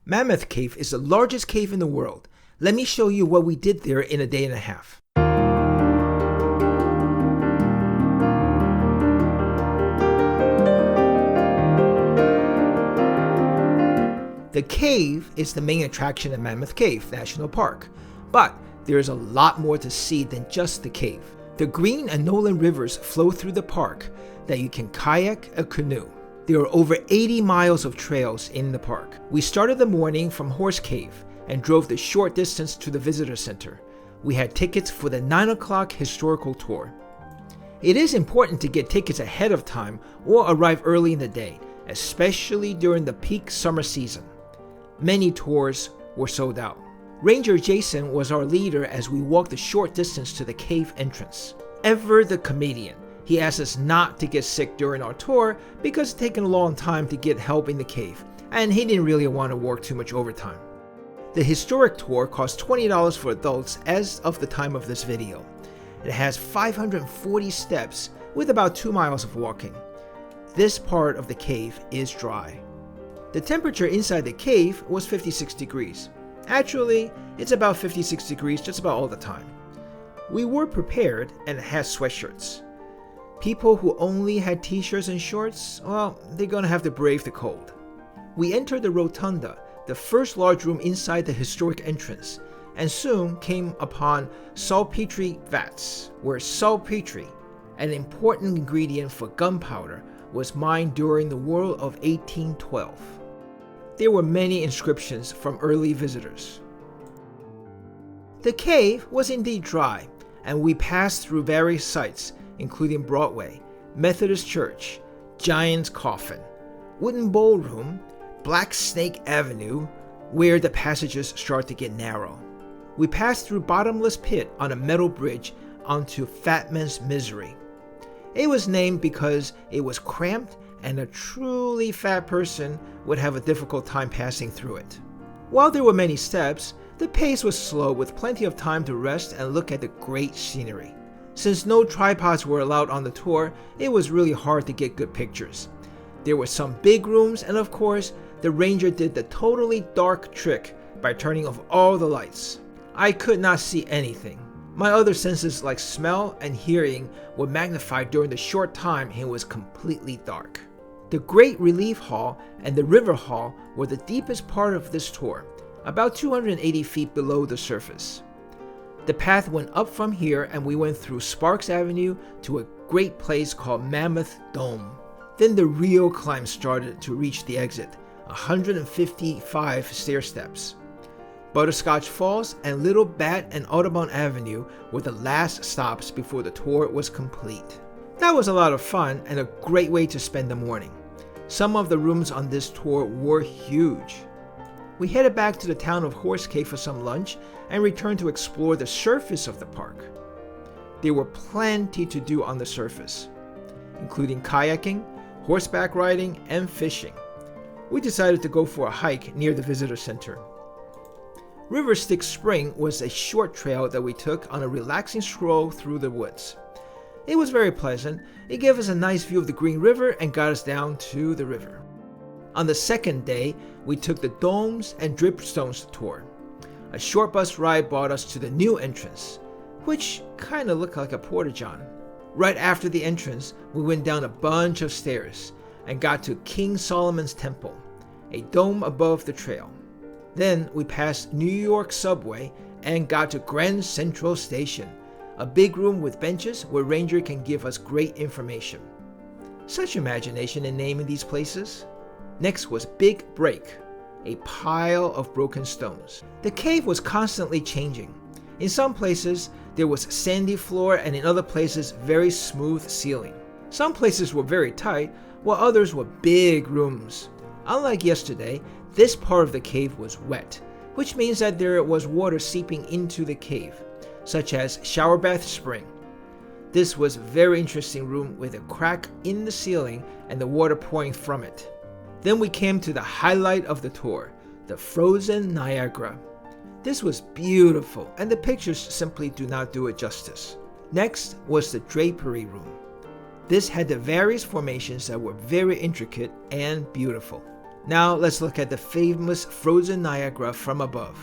Mammoth Cave is the largest cave in the world. Let me show you what we did there in a day and a half. The cave is the main attraction at Mammoth Cave National Park, but there is a lot more to see than just the cave. The Green and Nolan rivers flow through the park that you can kayak or canoe. There are over 80 miles of trails in the park. We started the morning from Horse Cave and drove the short distance to the visitor center. We had tickets for the 9 o'clock historical tour. It is important to get tickets ahead of time or arrive early in the day, especially during the peak summer season. Many tours were sold out. Ranger Jason was our leader as we walked the short distance to the cave entrance. Ever the comedian, he asked us not to get sick during our tour because it's taken a long time to get help in the cave, and he didn't really want to work too much overtime. The historic tour cost $20 for adults as of the time of this video. It has 540 steps with about 2 miles of walking. This part of the cave is dry. The temperature inside the cave was 56 degrees. Actually, it's about 56 degrees just about all the time. We were prepared and had sweatshirts. People who only had t-shirts and shorts, well, they're gonna have to brave the cold. We entered the rotunda, the first large room inside the historic entrance, and soon came upon saltpetre vats, where saltpetre, an important ingredient for gunpowder, was mined during the War of 1812. There were many inscriptions from early visitors. The cave was indeed dry, and we passed through various sites, including Broadway, Methodist Church, Giant's Coffin, Wooden Ballroom, Black Snake Avenue, where the passages start to get narrow. We passed through Bottomless Pit on a metal bridge onto Fat Man's Misery. It was named because it was cramped and a truly fat person would have a difficult time passing through it. While there were many steps, the pace was slow with plenty of time to rest and look at the great scenery. Since no tripods were allowed on the tour, it was really hard to get good pictures. There were some big rooms, and of course, the ranger did the totally dark trick by turning off all the lights. I could not see anything. My other senses like smell and hearing were magnified during the short time it was completely dark. The Great Relief Hall and the River Hall were the deepest part of this tour, about 280 feet below the surface. The path went up from here and we went through Sparks Avenue to a great place called Mammoth Dome. Then the real climb started to reach the exit, 155 stair steps. Butterscotch Falls and Little Bat and Audubon Avenue were the last stops before the tour was complete. That was a lot of fun and a great way to spend the morning. Some of the rooms on this tour were huge. We headed back to the town of Horse Cave for some lunch and returned to explore the surface of the park. There were plenty to do on the surface, including kayaking, horseback riding, and fishing. We decided to go for a hike near the visitor center. River Styx Spring was a short trail that we took on a relaxing stroll through the woods. It was very pleasant. It gave us a nice view of the Green River and got us down to the river. On the second day, we took the Domes and Dripstones tour. A short bus ride brought us to the new entrance, which kind of looked like a porta-john. Right after the entrance, we went down a bunch of stairs and got to King Solomon's Temple, a dome above the trail. Then we passed New York Subway and got to Grand Central Station, a big room with benches where Ranger can give us great information. Such imagination in naming these places. Next was Big Break, a pile of broken stones. The cave was constantly changing. In some places, there was sandy floor and in other places, very smooth ceiling. Some places were very tight, while others were big rooms. Unlike yesterday, this part of the cave was wet, which means that there was water seeping into the cave, such as Shower Bath Spring. This was a very interesting room with a crack in the ceiling and the water pouring from it. Then we came to the highlight of the tour, the frozen Niagara. This was beautiful, and the pictures simply do not do it justice. Next was the drapery room. This had the various formations that were very intricate and beautiful. Now let's look at the famous frozen Niagara from above.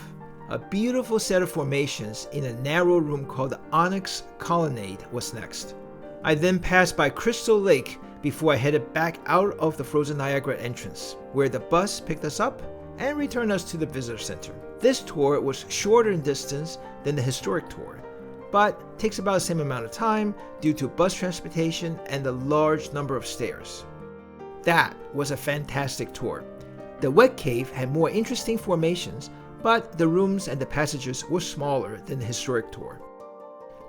A beautiful set of formations in a narrow room called the Onyx Colonnade was next. I then passed by Crystal Lake before I headed back out of the frozen Niagara entrance, where the bus picked us up and returned us to the visitor center. This tour was shorter in distance than the historic tour, but takes about the same amount of time due to bus transportation and the large number of stairs. That was a fantastic tour. The wet cave had more interesting formations, but the rooms and the passages were smaller than the historic tour.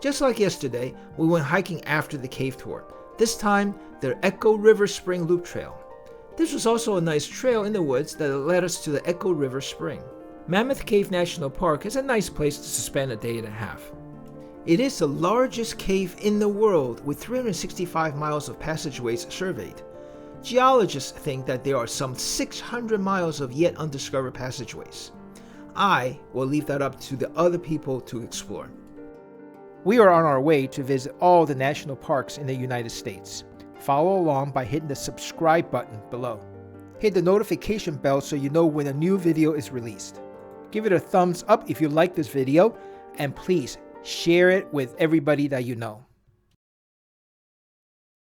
Just like yesterday, we went hiking after the cave tour, this time the Echo River Spring Loop Trail. This was also a nice trail in the woods that led us to the Echo River Spring. Mammoth Cave National Park is a nice place to spend a day and a half. It is the largest cave in the world with 365 miles of passageways surveyed. Geologists think that there are some 600 miles of yet undiscovered passageways. I will leave that up to the other people to explore. We are on our way to visit all the national parks in the United States. Follow along by hitting the subscribe button below. Hit the notification bell so you know when a new video is released. Give it a thumbs up if you like this video, and please share it with everybody that you know.